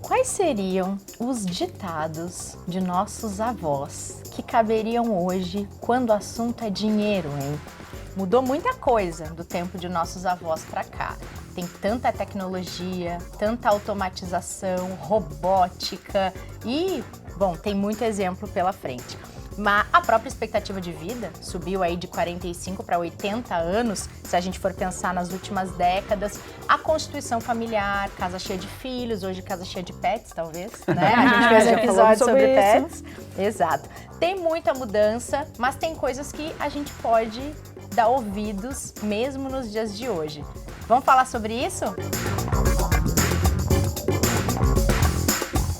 Quais seriam os ditados de nossos avós que caberiam hoje quando o assunto é dinheiro, hein? Mudou muita coisa do tempo de nossos avós para cá. Tem tanta tecnologia, tanta automatização, robótica e, bom, tem muito exemplo pela frente. Mas a própria expectativa de vida subiu aí de 45 para 80 anos, se a gente for pensar nas últimas décadas. A constituição familiar, casa cheia de filhos, hoje casa cheia de pets, talvez, né? A gente fez um episódio sobre pets. Exato. Tem muita mudança, mas tem coisas que a gente pode dar ouvidos mesmo nos dias de hoje. Vamos falar sobre isso?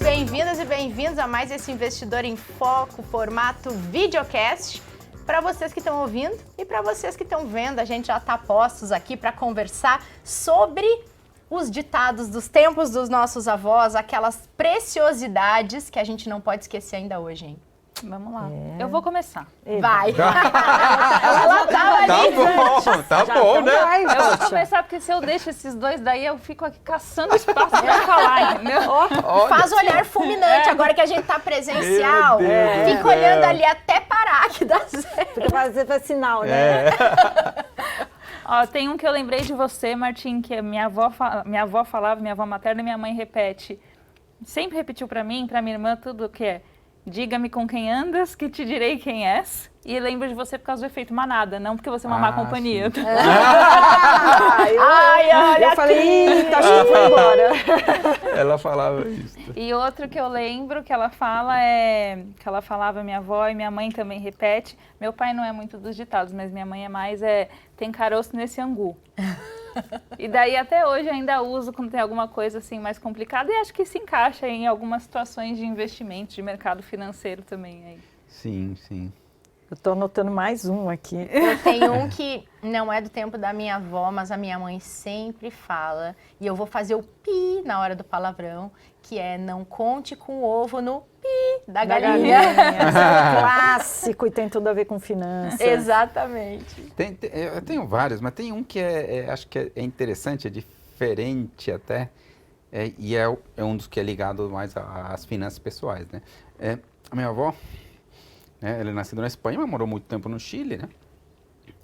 Bem-vindas e bem-vindos a mais esse Investidor em Foco, formato videocast. Para vocês que estão ouvindo e para vocês que estão vendo, a gente já está postos aqui para conversar sobre os ditados dos tempos dos nossos avós, aquelas preciosidades que a gente não pode esquecer ainda hoje, hein? Vamos lá. Eu vou começar. Vai. Ela tava ali. Tá bom, né? Eu vou começar porque se eu deixo esses dois daí, eu fico aqui caçando espaço pra falar, entendeu? Faz olhar fulminante, agora que a gente tá presencial. Fica olhando ali até parar, que dá certo. Fica fazendo sinal, né? Ó, tem um que eu lembrei de você, Martim, que minha avó falava, minha avó materna e minha mãe repete. Sempre repetiu pra mim, pra minha irmã, tudo que é: diga-me com quem andas, que te direi quem és. E lembro de você por causa do efeito manada, não porque você é uma má companhia. Eu falei, tá achando que foi embora. Ela falava isso. E outro que eu lembro que ela fala é... Que ela falava, minha avó e minha mãe também repete. Meu pai não é muito dos ditados, mas minha mãe é mais, tem caroço nesse angu. E daí até hoje ainda uso quando tem alguma coisa assim mais complicada e acho que se encaixa em algumas situações de investimento, de mercado financeiro também aí. Sim, sim. Eu tô anotando mais um aqui. Eu tenho um que não é do tempo da minha avó, mas a minha mãe sempre fala, e eu vou fazer o pi na hora do palavrão, que é: não conte com o ovo no pi da galinha. Esse é um clássico e tem tudo a ver com finanças. Exatamente. Eu tenho vários, mas tem um que acho que é interessante, é diferente até, e é um dos que é ligado mais às finanças pessoais, né? A minha avó, ela é nascida na Espanha, mas morou muito tempo no Chile, né?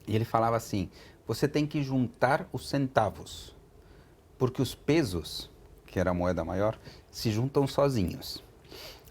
E ele falava assim: você tem que juntar os centavos, porque os pesos, que era a moeda maior, se juntam sozinhos.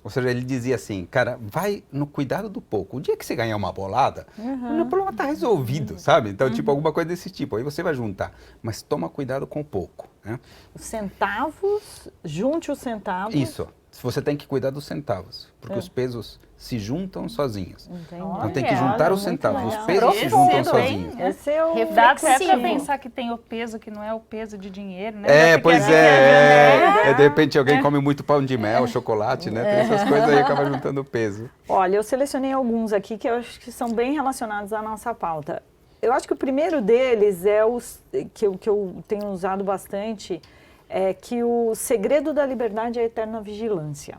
Ou seja, ele dizia assim: cara, vai no cuidado do pouco. O dia que você ganhar uma bolada, o problema está resolvido, sabe? Então, tipo, alguma coisa desse tipo. Aí você vai juntar, mas toma cuidado com o pouco, né? Os centavos, junte os centavos. Isso. Você tem que cuidar dos centavos, porque os pesos se juntam sozinhos. Entendi. Então tem que juntar os centavos, os pesos se Profundo, juntam hein? sozinhos. Esse é o Dá até pra reflexivo. pensar que tem o peso que não é o peso de dinheiro, né? Porque Pois a gente né? de repente alguém come muito pão de mel, chocolate, né? Tem essas coisas aí e acaba juntando peso. Olha, eu selecionei alguns aqui que eu acho que são bem relacionados à nossa pauta. Eu acho que o primeiro deles é os que eu tenho usado bastante, é que o segredo da liberdade é a eterna vigilância.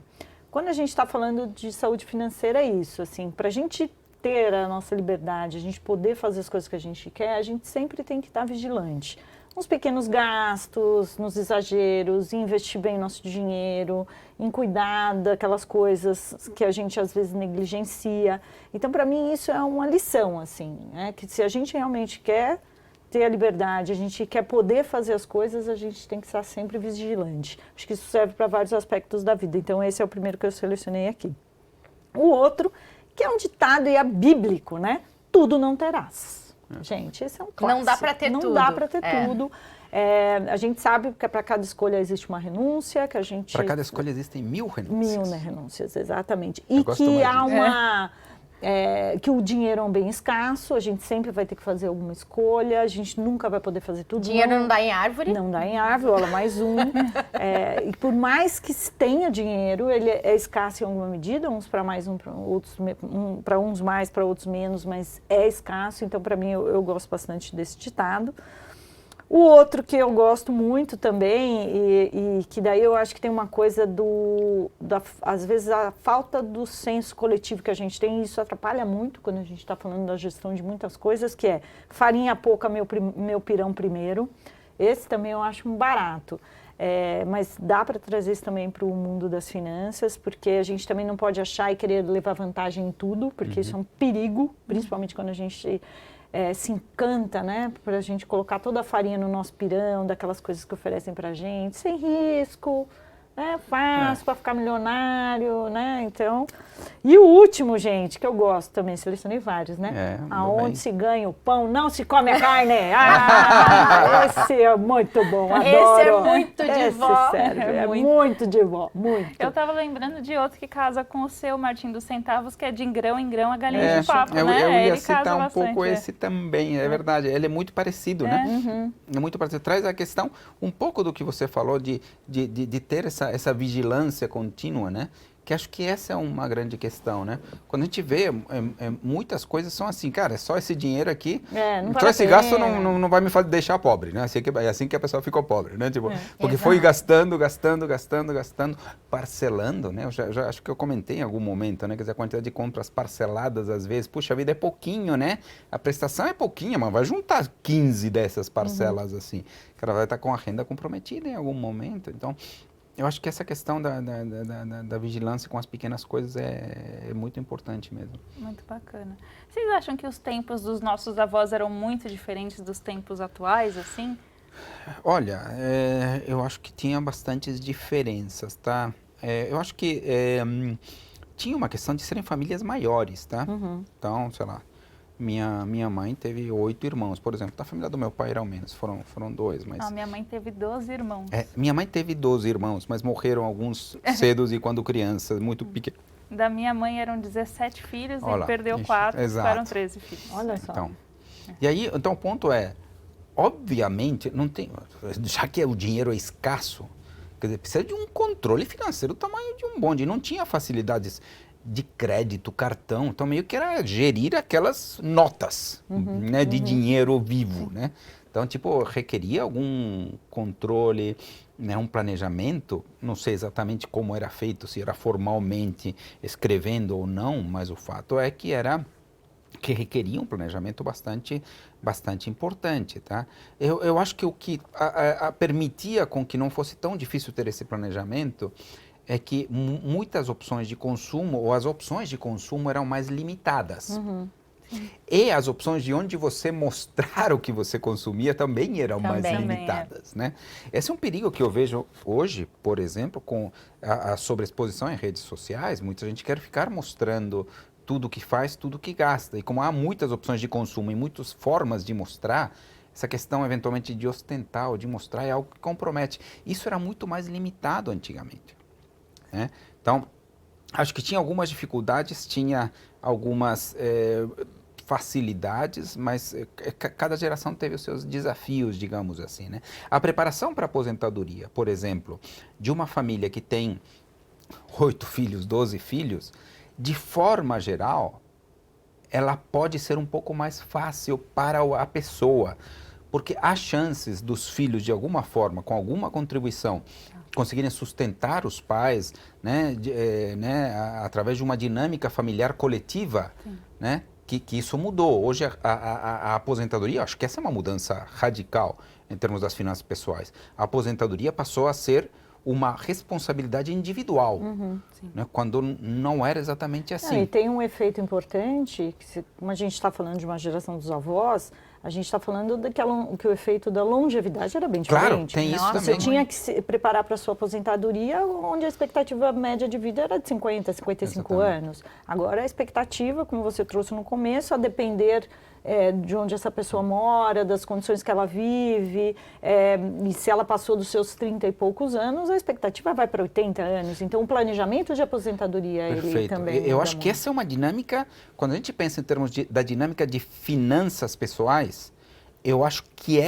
Quando a gente está falando de saúde financeira, é isso, assim, para a gente ter a nossa liberdade, a gente poder fazer as coisas que a gente quer, a gente sempre tem que estar vigilante. Nos pequenos gastos, nos exageros, em investir bem nosso dinheiro, em cuidar daquelas coisas que a gente às vezes negligencia. Então, para mim, isso é uma lição, assim, né? Que se a gente realmente quer ter a liberdade, a gente quer poder fazer as coisas, a gente tem que estar sempre vigilante. Acho que isso serve para vários aspectos da vida. Então, esse é o primeiro que eu selecionei aqui. O outro, que é um ditado e é bíblico, né? Tudo não terás. Gente, esse é um clássico. Não dá para ter tudo. Não dá para ter tudo. A gente sabe que para cada escolha existe uma renúncia, que a gente... Para cada escolha existem 1000 renúncias. 1000, né, renúncias, exatamente. Eu E gosto que mais há disso. uma... que o dinheiro é um bem escasso, a gente sempre vai ter que fazer alguma escolha, a gente nunca vai poder fazer tudo. Dinheiro não dá em árvore? Não dá em árvore, olha, mais um. E por mais que se tenha dinheiro, ele é escasso em alguma medida, uns para mais, outros para uns mais, para outros menos, mas é escasso, então para mim eu gosto bastante desse ditado. O outro que eu gosto muito também, e que daí eu acho que tem uma coisa às vezes a falta do senso coletivo que a gente tem, e isso atrapalha muito quando a gente está falando da gestão de muitas coisas, que é farinha pouca, meu pirão primeiro. Esse também eu acho um barato. Mas dá para trazer isso também para o mundo das finanças, porque a gente também não pode achar e querer levar vantagem em tudo, porque isso é um perigo, principalmente quando a gente se encanta, né, para a gente colocar toda a farinha no nosso pirão, daquelas coisas que oferecem para a gente, sem risco, né, fácil para ficar milionário, né, então... E o último, gente, que eu gosto também, selecionei vários, né, aonde se ganha o pão, não se come a carne. Esse é muito bom, adoro. Esse é muito de vó. É muito de vó, muito. Eu tava lembrando de outro que casa com o seu, Martim dos Centavos, que é de grão em grão a galinha de papo, né? Eu ia Ele citar casa um bastante, pouco esse também, é verdade. Ele é muito parecido, né? É muito parecido. Traz a questão, um pouco do que você falou, de ter essa vigilância contínua, né? Que acho que essa é uma grande questão, né? Quando a gente vê, muitas coisas são assim, cara, é só esse dinheiro aqui, então esse gasto não vai me deixar pobre, né? É assim que a pessoa ficou pobre, né? Tipo, porque foi gastando, parcelando, né? Eu já acho que eu comentei em algum momento, né? Quer dizer, a quantidade de compras parceladas, às vezes, puxa, a vida é pouquinho, né? A prestação é pouquinha, mas vai juntar 15 dessas parcelas, assim. O cara vai estar com a renda comprometida em algum momento, então... Eu acho que essa questão da vigilância com as pequenas coisas é muito importante mesmo. Muito bacana. Vocês acham que os tempos dos nossos avós eram muito diferentes dos tempos atuais, assim? Olha, eu acho que tinha bastantes diferenças, tá? Eu acho que tinha uma questão de serem famílias maiores, tá? Então, sei lá, minha mãe teve 8 irmãos, por exemplo. Da família do meu pai eram menos, foram 2, mas... Não, minha mãe teve 12 irmãos. Minha mãe teve 12 irmãos, mas morreram alguns cedos e quando crianças, muito pequenos. Da minha mãe eram 17 filhos e perdeu 4, ficaram 13 filhos. Olha só. Então, e aí, então o ponto é, obviamente, não tem, já que o dinheiro é escasso, quer dizer, precisa de um controle financeiro do tamanho de um bonde. Não tinha facilidades de crédito, cartão, então meio que era gerir aquelas notas, né, de dinheiro vivo, né? Então, tipo, requeria algum controle, né, um planejamento, não sei exatamente como era feito, se era formalmente escrevendo ou não, mas o fato é que requeria um planejamento bastante importante, tá? Eu acho que o que permitia com que não fosse tão difícil ter esse planejamento é que muitas opções de consumo, ou as opções de consumo eram mais limitadas. E as opções de onde você mostrar o que você consumia também eram mais limitadas, né? Esse é um perigo que eu vejo hoje, por exemplo, com a sobreexposição em redes sociais. Muita gente quer ficar mostrando tudo que faz, tudo que gasta. E como há muitas opções de consumo e muitas formas de mostrar, essa questão, eventualmente, de ostentar ou de mostrar é algo que compromete. Isso era muito mais limitado antigamente, né? Então, acho que tinha algumas dificuldades, tinha algumas facilidades, mas cada geração teve os seus desafios, digamos assim, né? A preparação para a aposentadoria, por exemplo, de uma família que tem 8 filhos, 12 filhos, de forma geral, ela pode ser um pouco mais fácil para a pessoa, porque há chances dos filhos, de alguma forma, com alguma contribuição, conseguirem sustentar os pais, né, através de uma dinâmica familiar coletiva, né, que isso mudou. Hoje a aposentadoria, acho que essa é uma mudança radical em termos das finanças pessoais. A aposentadoria passou a ser uma responsabilidade individual, né, quando não era exatamente assim. E tem um efeito importante, como a gente está falando de uma geração dos avós, a gente está falando que o efeito da longevidade era bem diferente. Claro, tem isso também. Você tinha que se preparar para a sua aposentadoria, onde a expectativa média de vida era de 50, 55 anos. Agora a expectativa, como você trouxe no começo, a depender de onde essa pessoa mora, das condições que ela vive, e se ela passou dos seus 30 e poucos anos, a expectativa vai para 80 anos. Então, o planejamento de aposentadoria, ele também... Eu acho que essa é uma dinâmica, quando a gente pensa em termos da dinâmica de finanças pessoais, eu acho que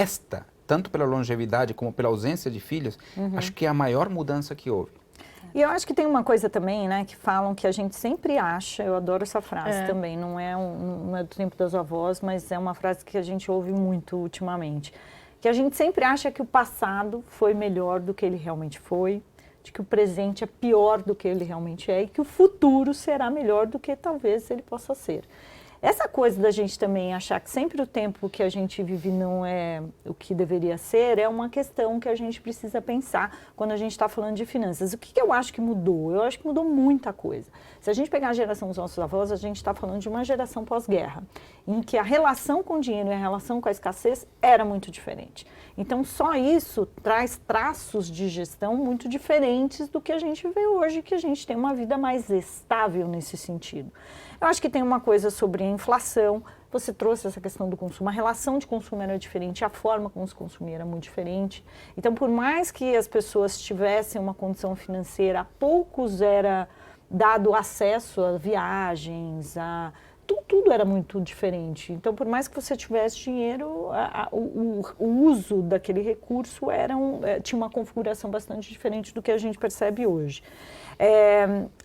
tanto pela longevidade como pela ausência de filhos, acho que é a maior mudança que houve. E eu acho que tem uma coisa também, né, que falam que a gente sempre acha, eu adoro essa frase também, não é do tempo das avós, mas é uma frase que a gente ouve muito ultimamente, que a gente sempre acha que o passado foi melhor do que ele realmente foi, de que o presente é pior do que ele realmente é e que o futuro será melhor do que talvez ele possa ser. Essa coisa da gente também achar que sempre o tempo que a gente vive não é o que deveria ser, é uma questão que a gente precisa pensar quando a gente está falando de finanças. O que eu acho que mudou? Eu acho que mudou muita coisa. Se a gente pegar a geração dos nossos avós, a gente está falando de uma geração pós-guerra, em que a relação com o dinheiro e a relação com a escassez era muito diferente. Então, só isso traz traços de gestão muito diferentes do que a gente vê hoje, que a gente tem uma vida mais estável nesse sentido. Eu acho que tem uma coisa sobre a inflação. Você trouxe essa questão do consumo. A relação de consumo era diferente, a forma como se consumia era muito diferente. Então, por mais que as pessoas tivessem uma condição financeira, a poucos era dado acesso a viagens, tudo era muito diferente. Então, por mais que você tivesse dinheiro, o uso daquele recurso tinha uma configuração bastante diferente do que a gente percebe hoje.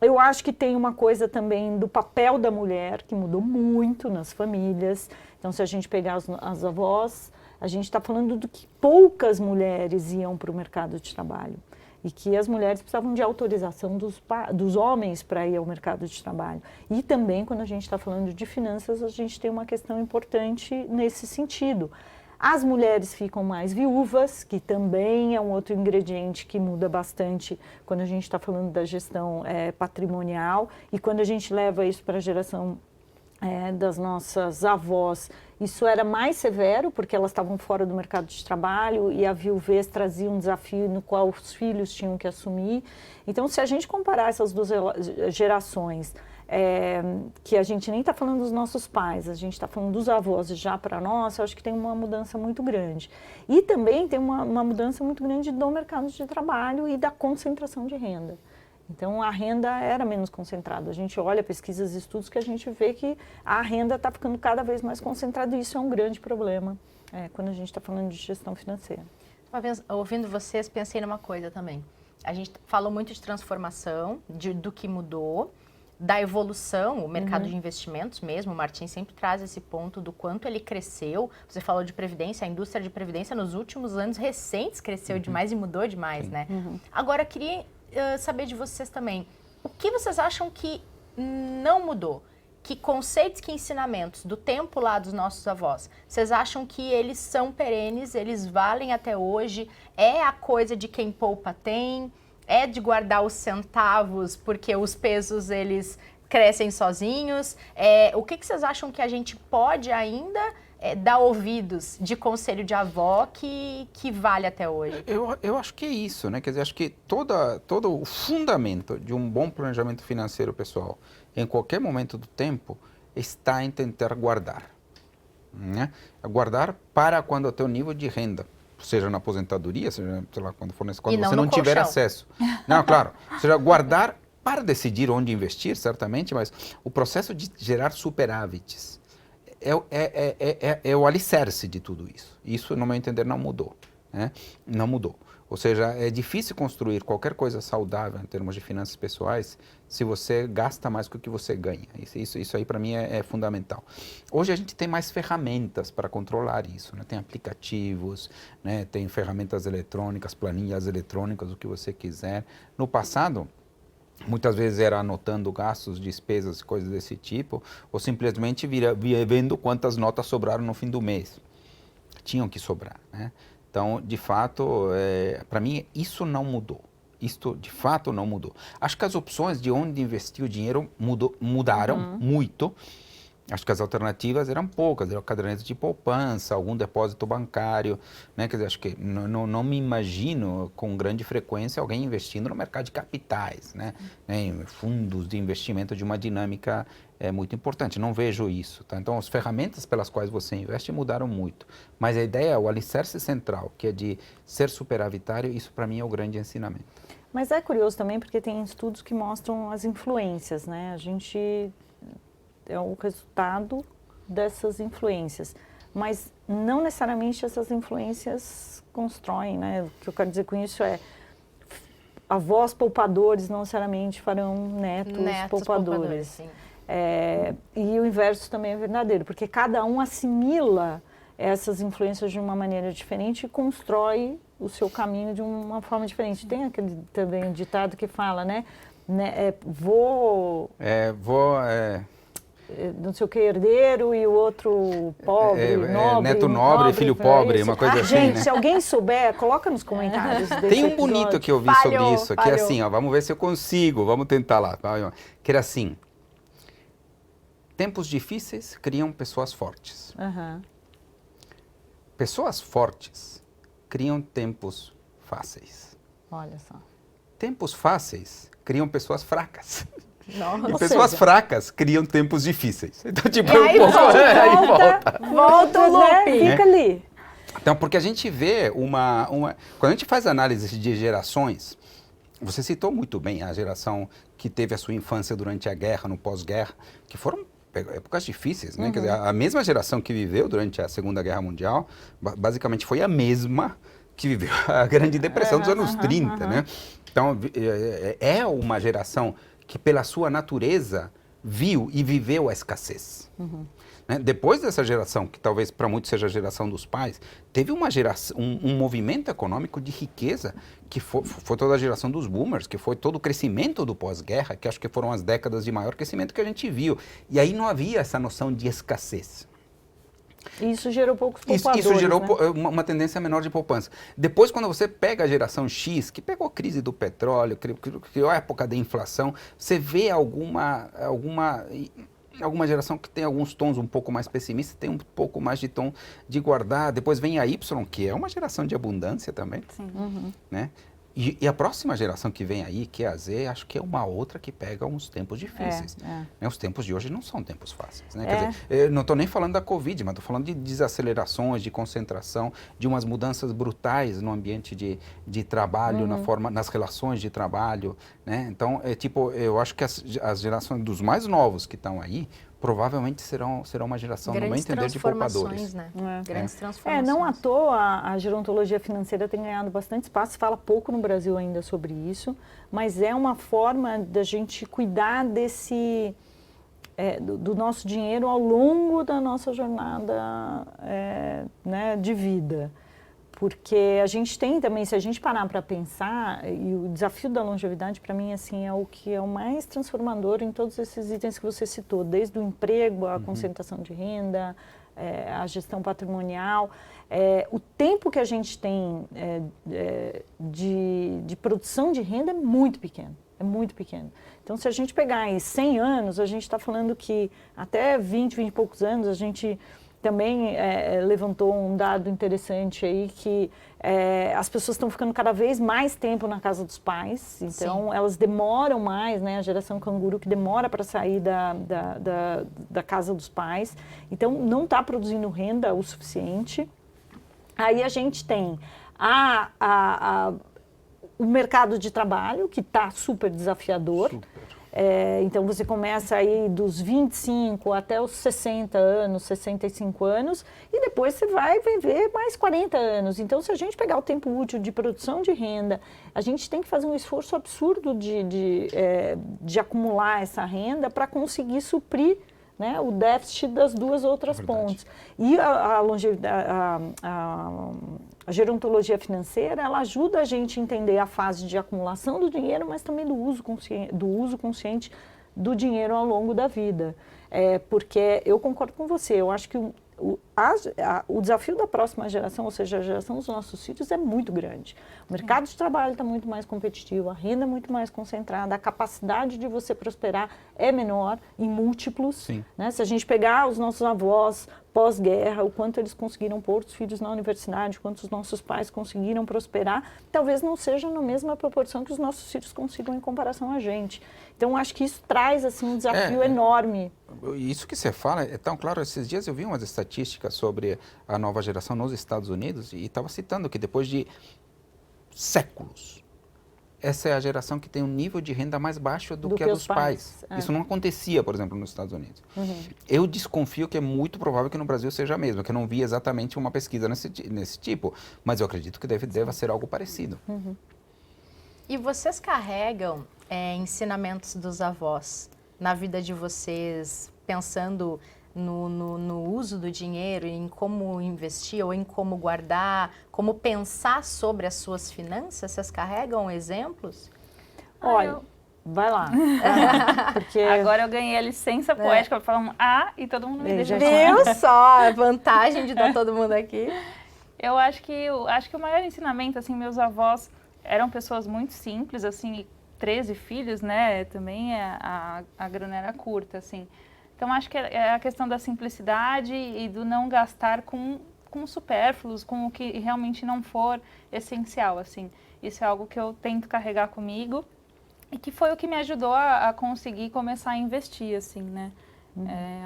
Eu acho que tem uma coisa também do papel da mulher, que mudou muito nas famílias. Então, se a gente pegar as avós, a gente está falando do que poucas mulheres iam para o mercado de trabalho. E que as mulheres precisavam de autorização dos homens para ir ao mercado de trabalho. E também, quando a gente está falando de finanças, a gente tem uma questão importante nesse sentido. As mulheres ficam mais viúvas, que também é um outro ingrediente que muda bastante quando a gente está falando da gestão patrimonial. E quando a gente leva isso para a geração das nossas avós, isso era mais severo, porque elas estavam fora do mercado de trabalho e a viuvez trazia um desafio no qual os filhos tinham que assumir. Então, se a gente comparar essas duas gerações, que a gente nem está falando dos nossos pais, a gente está falando dos avós e já para nós, eu acho que tem uma mudança muito grande. E também tem uma mudança muito grande do mercado de trabalho e da concentração de renda. Então, a renda era menos concentrada. A gente olha pesquisas e estudos que a gente vê que a renda está ficando cada vez mais concentrada e isso é um grande problema quando a gente está falando de gestão financeira. Uma vez, ouvindo vocês, pensei numa coisa também. A gente falou muito de transformação, do que mudou, da evolução, o mercado de investimentos mesmo. O Martim sempre traz esse ponto do quanto ele cresceu. Você falou de previdência, a indústria de previdência nos últimos anos recentes cresceu demais e mudou demais, né? Agora, queria saber de vocês também, o que vocês acham que não mudou? Que conceitos, que ensinamentos do tempo lá dos nossos avós, vocês acham que eles são perenes, eles valem até hoje? É a coisa de quem poupa tem? É de guardar os centavos porque os pesos eles crescem sozinhos? O que vocês acham que a gente pode ainda dar ouvidos de conselho de avó que vale até hoje? Eu acho que é isso, né? Quer dizer, acho que todo o fundamento de um bom planejamento financeiro pessoal, em qualquer momento do tempo, está em tentar guardar, né? Guardar para quando o teu nível de renda, seja na aposentadoria, seja, sei lá, quando for nesse, quando você não tiver acesso. Não, claro. Seja, guardar para decidir onde investir, certamente, mas o processo de gerar superávites é o alicerce de tudo isso. Isso, no meu entender, não mudou, né? Não mudou. Ou seja, é difícil construir qualquer coisa saudável em termos de finanças pessoais se você gasta mais do que você ganha. Isso aí, para mim, é fundamental. Hoje a gente tem mais ferramentas para controlar isso, né? Tem aplicativos, né? Tem ferramentas eletrônicas, planilhas eletrônicas, o que você quiser. No passado, muitas vezes era anotando gastos, despesas e coisas desse tipo, ou simplesmente vendo quantas notas sobraram no fim do mês. Tinham que sobrar, né? Então, de fato, para mim, isso não mudou. Isto, de fato, não mudou. Acho que as opções de onde investir o dinheiro mudaram muito. Acho que as alternativas eram poucas, eram cadernetas de poupança, algum depósito bancário, né? Quer dizer, acho que não me imagino com grande frequência alguém investindo no mercado de capitais, né? Em fundos de investimento de uma dinâmica muito importante. Não vejo isso, tá? Então, as ferramentas pelas quais você investe mudaram muito. Mas a ideia, o alicerce central, que é de ser superavitário, isso para mim é o grande ensinamento. Mas é curioso também porque tem estudos que mostram as influências, né? A gente é o resultado dessas influências, mas não necessariamente essas influências constroem, né? O que eu quero dizer com isso é avós poupadores não necessariamente farão netos poupadores. Sim. E o inverso também é verdadeiro, porque cada um assimila essas influências de uma maneira diferente e constrói o seu caminho de uma forma diferente. Tem aquele também ditado que fala, né? não sei o que, herdeiro e o outro pobre, nobre. Neto nobre, filho pobre, uma coisa assim, gente, né? se alguém souber, coloca nos comentários desse Tem um episódio. bonito que eu vi sobre isso, que é assim, ó, vamos ver se eu consigo, vamos tentar lá. Que era assim, tempos difíceis criam pessoas fortes. Pessoas fortes criam tempos fáceis. Olha só. Tempos fáceis criam pessoas fracas. Nossa. E pessoas fracas criam tempos difíceis. Então, tipo, aí volta o loop. Fica ali. Então, porque a gente vê quando a gente faz análise de gerações, você citou muito bem a geração que teve a sua infância durante a guerra, no pós-guerra, que foram épocas difíceis, né? Quer dizer, a mesma geração que viveu durante a Segunda Guerra Mundial, basicamente foi a mesma que viveu a Grande Depressão dos anos 30, né? Então, é uma geração que, pela sua natureza, viu e viveu a escassez. Né? Depois dessa geração, que talvez para muitos seja a geração dos pais, teve uma geração, um movimento econômico de riqueza, que foi toda a geração dos boomers, que foi todo o crescimento do pós-guerra, que acho que foram as décadas de maior crescimento que a gente viu. E aí não havia essa noção de escassez. E isso gerou poucos poupadores, Isso gerou né? uma tendência menor de poupança. Depois, quando você pega a geração X, que pegou a crise do petróleo, criou a época da inflação, você vê alguma geração que tem alguns tons um pouco mais pessimistas, tem um pouco mais de tom de guardar. Depois vem a Y, que é uma geração de abundância também. Sim. Né? E a próxima geração que vem aí, que é a Z, acho que é uma outra que pega uns tempos difíceis. Né? Os tempos de hoje não são tempos fáceis. Né? Quer dizer, eu não estou nem falando da Covid, mas estou falando de desacelerações, de concentração, de umas mudanças brutais no ambiente de trabalho, nas relações de trabalho. Né? Então, eu acho que as gerações dos mais novos que estão aí, provavelmente serão uma geração, no meu entender, de poupadores. Né? Grandes transformações. Não à toa a gerontologia financeira tem ganhado bastante espaço, se fala pouco no Brasil ainda sobre isso, mas é uma forma da gente cuidar do nosso dinheiro ao longo da nossa jornada né, de vida. Porque a gente tem também, se a gente parar para pensar, e o desafio da longevidade para mim assim, é o que é o mais transformador em todos esses itens que você citou, desde o emprego, a concentração de renda, a gestão patrimonial. O tempo que a gente tem de produção de renda é muito pequeno. É muito pequeno. Então, se a gente pegar aí 100 anos, a gente está falando que até 20 e poucos anos, a gente também levantou um dado interessante aí que as pessoas estão ficando cada vez mais tempo na casa dos pais, então elas demoram mais, né? A geração canguru que demora para sair da casa dos pais, então não está produzindo renda o suficiente. Aí a gente tem o mercado de trabalho, que está super desafiador. Então, você começa aí dos 25 até os 60 anos, 65 anos, e depois você vai viver mais 40 anos. Então, se a gente pegar o tempo útil de produção de renda, a gente tem que fazer um esforço absurdo de acumular essa renda para conseguir suprir, né, o déficit das duas outras pontes. E a gerontologia financeira, ela ajuda a gente a entender a fase de acumulação do dinheiro, mas também do uso consciente do dinheiro ao longo da vida. Porque eu concordo com você, eu acho que o desafio da próxima geração, ou seja, a geração dos nossos filhos, é muito grande. O mercado de trabalho está muito mais competitivo, a renda é muito mais concentrada, a capacidade de você prosperar é menor em múltiplos. Né? Se a gente pegar os nossos avós pós-guerra, o quanto eles conseguiram pôr os filhos na universidade, quanto os nossos pais conseguiram prosperar, talvez não seja na mesma proporção que os nossos filhos consigam em comparação a gente. Então, acho que isso traz assim, um desafio enorme. Isso que você fala é tão claro. Esses dias eu vi umas estatísticas sobre a nova geração nos Estados Unidos e estava citando que depois de séculos, essa é a geração que tem um nível de renda mais baixo do que a dos pais. Isso não acontecia, por exemplo, nos Estados Unidos. Eu desconfio que é muito provável que no Brasil seja a mesma, que eu não vi exatamente uma pesquisa nesse tipo, mas eu acredito que deva ser algo parecido. E vocês carregam ensinamentos dos avós na vida de vocês, pensando no uso do dinheiro, em como investir ou em como guardar, como pensar sobre as suas finanças? Vocês carregam exemplos? Olha, Vai lá. Porque Agora eu ganhei a licença poética para falar um A e todo mundo me deixa Viu só a vantagem de estar todo mundo aqui? Eu acho que o maior ensinamento, assim, meus avós eram pessoas muito simples, assim, 13 filhos, né? Também a grana era curta, assim. Então, acho que é a questão da simplicidade e do não gastar com supérfluos, com o que realmente não for essencial, assim. Isso é algo que eu tento carregar comigo e que foi o que me ajudou a conseguir começar a investir, assim, né?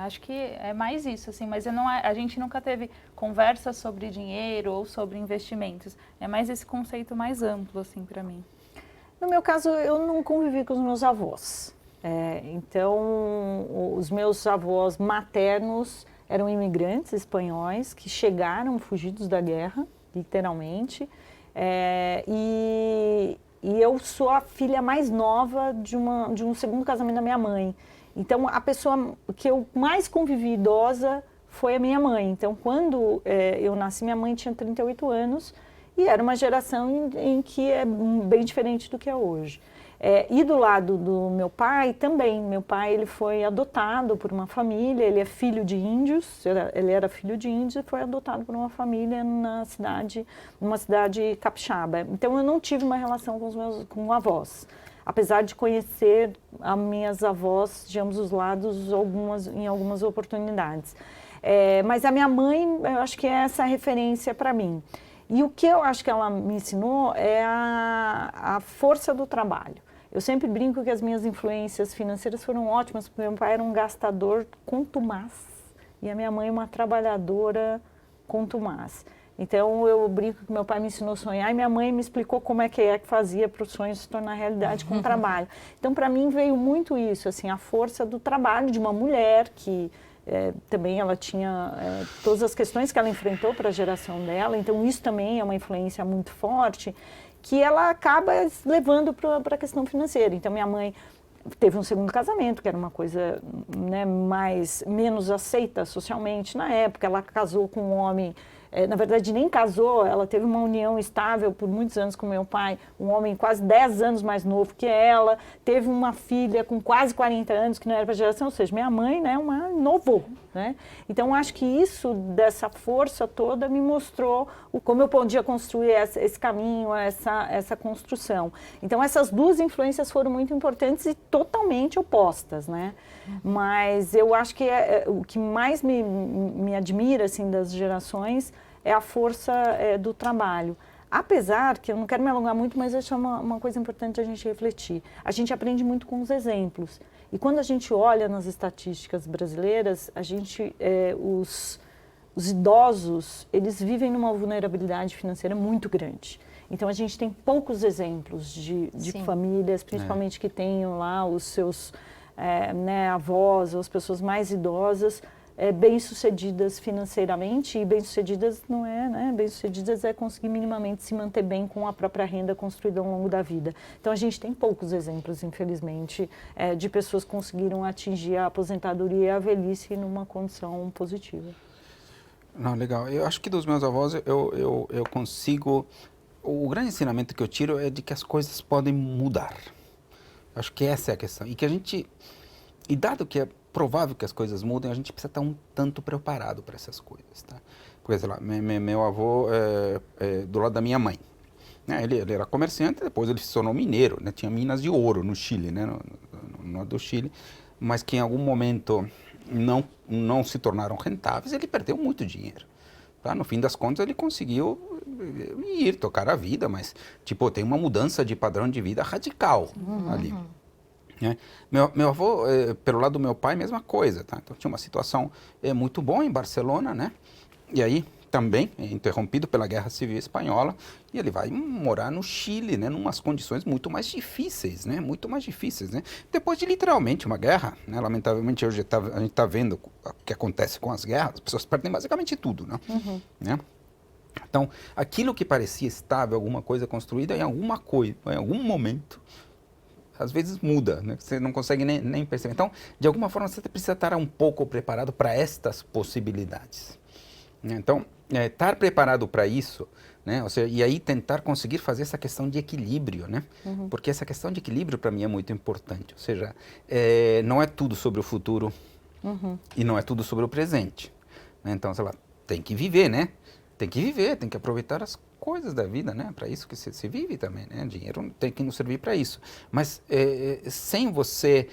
Acho que é mais isso, assim, mas a gente nunca teve conversas sobre dinheiro ou sobre investimentos. É mais esse conceito mais amplo, assim, para mim. No meu caso, eu não convivi com os meus avós. Então, os meus avós maternos eram imigrantes espanhóis que chegaram fugidos da guerra, literalmente. E eu sou a filha mais nova de um segundo casamento da minha mãe. Então, a pessoa que eu mais convivi idosa foi a minha mãe. Então, quando eu nasci, minha mãe tinha 38 anos e era uma geração em que é bem diferente do que é hoje. E do lado do meu pai também. Meu pai ele foi adotado por uma família, ele é filho de índios, ele era filho de índios e foi adotado por uma família numa cidade capixaba. Então, eu não tive uma relação com avós. Apesar de conhecer as minhas avós de ambos os lados em algumas oportunidades. Mas a minha mãe, eu acho que é essa referência para mim. E o que eu acho que ela me ensinou é a força do trabalho. Eu sempre brinco que as minhas influências financeiras foram ótimas, porque meu pai era um gastador contumaz e a minha mãe uma trabalhadora contumaz. Então, eu brinco que meu pai me ensinou a sonhar e minha mãe me explicou como é que fazia para o sonho se tornar realidade com o trabalho. Então, para mim, veio muito isso, assim, a força do trabalho de uma mulher que também ela tinha todas as questões que ela enfrentou para a geração dela. Então, isso também é uma influência muito forte que ela acaba levando para a questão financeira. Então, minha mãe teve um segundo casamento, que era uma coisa, né, menos aceita socialmente na época. Ela casou com um homem, na verdade nem casou, ela teve uma união estável por muitos anos com meu pai, um homem quase 10 anos mais novo que ela, teve uma filha com quase 40 anos, que não era para a geração, ou seja, minha mãe, né, uma novô, né? Então, acho que isso, dessa força toda, me mostrou como eu podia construir esse caminho, essa construção. Então, essas duas influências foram muito importantes e totalmente opostas, né? Mas eu acho que o que mais me admira, assim, das gerações é a força do trabalho. Apesar que, eu não quero me alongar muito, mas acho uma coisa importante a gente refletir. A gente aprende muito com os exemplos. E quando a gente olha nas estatísticas brasileiras, os idosos, eles vivem numa vulnerabilidade financeira muito grande. Então, a gente tem poucos exemplos de famílias, principalmente que tenham lá os seus avós ou as pessoas mais idosas, bem-sucedidas financeiramente, e bem-sucedidas não é, né? Bem-sucedidas é conseguir minimamente se manter bem com a própria renda construída ao longo da vida. Então, a gente tem poucos exemplos, infelizmente, de pessoas que conseguiram atingir a aposentadoria e a velhice numa condição positiva. Não, legal. Eu acho que dos meus avós eu consigo... O grande ensinamento que eu tiro é de que as coisas podem mudar. Acho que essa é a questão. E dado que é provável que as coisas mudem, a gente precisa estar um tanto preparado para essas coisas, tá? Porque, sei lá, meu avô do lado da minha mãe, né? Ele era comerciante, depois ele se tornou mineiro, né? Tinha minas de ouro no Chile, né? No norte do Chile, mas que em algum momento não se tornaram rentáveis, ele perdeu muito dinheiro. Tá? No fim das contas, ele conseguiu tocar a vida, mas, tipo, tem uma mudança de padrão de vida radical ali. Meu avô, pelo lado do meu pai, mesma coisa, tá? Então tinha uma situação muito boa em Barcelona, né? E aí também interrompido pela Guerra Civil Espanhola, e ele vai morar no Chile, né? Numas condições muito mais difíceis, né? Muito mais difíceis, né? Depois de literalmente uma guerra, né? Lamentavelmente hoje a gente está vendo o que acontece com as guerras, as pessoas perdem basicamente tudo, né? Né? Então, aquilo que parecia estável, alguma coisa construída, em algum momento, às vezes muda, né? Você não consegue nem perceber. Então, de alguma forma, você precisa estar um pouco preparado para estas possibilidades. Então, estar preparado para isso né? Ou seja, e aí tentar conseguir fazer essa questão de equilíbrio, né? Porque essa questão de equilíbrio para mim é muito importante. Ou seja, não é tudo sobre o futuro e não é tudo sobre o presente, né? Então, sei lá, tem que viver, né? Tem que viver, tem que aproveitar as coisas da vida, né? Para isso que se vive também, né? Dinheiro tem que nos servir para isso. Mas sem você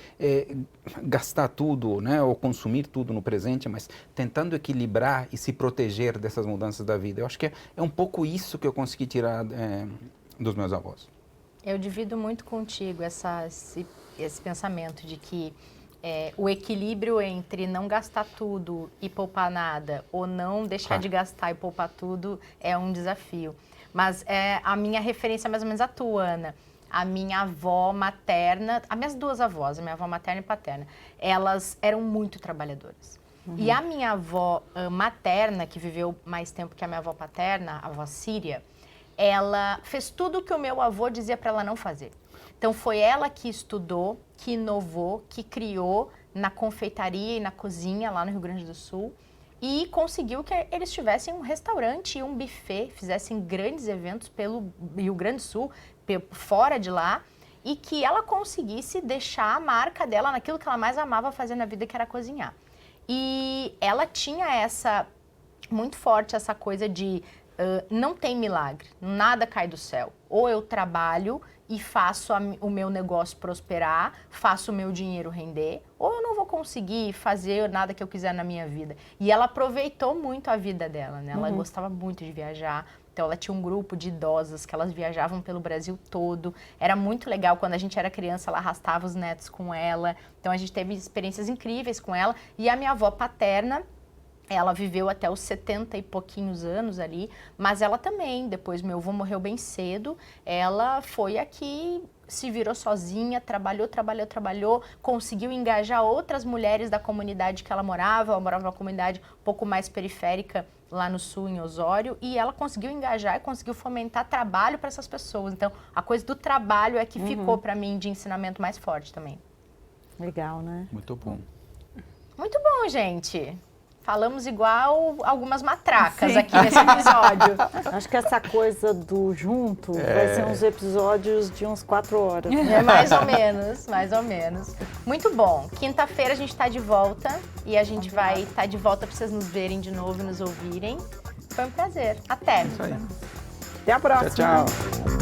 gastar tudo, né? Ou consumir tudo no presente, mas tentando equilibrar e se proteger dessas mudanças da vida. Eu acho que é um pouco isso que eu consegui tirar dos meus avós. Eu divido muito contigo esse pensamento de que o equilíbrio entre não gastar tudo e poupar nada, ou não deixar de gastar e poupar tudo, é um desafio. Mas a minha referência é mais ou menos a tua, Ana. A minha avó materna, as minhas duas avós, a minha avó materna e paterna, elas eram muito trabalhadoras. E a minha avó materna, que viveu mais tempo que a minha avó paterna, a avó Síria, ela fez tudo o que o meu avô dizia para ela não fazer. Então, foi ela que estudou, que inovou, que criou na confeitaria e na cozinha lá no Rio Grande do Sul e conseguiu que eles tivessem um restaurante e um buffet, fizessem grandes eventos pelo Rio Grande do Sul, fora de lá, e que ela conseguisse deixar a marca dela naquilo que ela mais amava fazer na vida, que era cozinhar. E ela tinha muito forte essa coisa de não tem milagre, nada cai do céu. Ou eu trabalho e faço o meu negócio prosperar, faço o meu dinheiro render, ou eu não vou conseguir fazer nada que eu quiser na minha vida. E ela aproveitou muito a vida dela, né? Ela gostava muito de viajar, então ela tinha um grupo de idosas que elas viajavam pelo Brasil todo. Era muito legal, quando a gente era criança, ela arrastava os netos com ela. Então a gente teve experiências incríveis com ela. E a minha avó paterna, ela viveu até os 70 e pouquinhos anos ali, mas ela também, depois meu avô morreu bem cedo, ela foi aqui, se virou sozinha, trabalhou, conseguiu engajar outras mulheres da comunidade que ela morava numa comunidade um pouco mais periférica lá no sul, em Osório, e ela conseguiu engajar e conseguiu fomentar trabalho para essas pessoas. Então, a coisa do trabalho é que ficou para mim de ensinamento mais forte também. Legal, né? Muito bom. Muito bom, gente. Falamos igual algumas matracas aqui nesse episódio. Acho que essa coisa do junto vai ser uns episódios de uns 4 horas. Mais ou menos, mais ou menos. Muito bom. Quinta-feira a gente tá de volta e a gente vai estar de volta para vocês nos verem de novo e nos ouvirem. Foi um prazer. Até. Isso aí. Até a próxima. Tchau, tchau.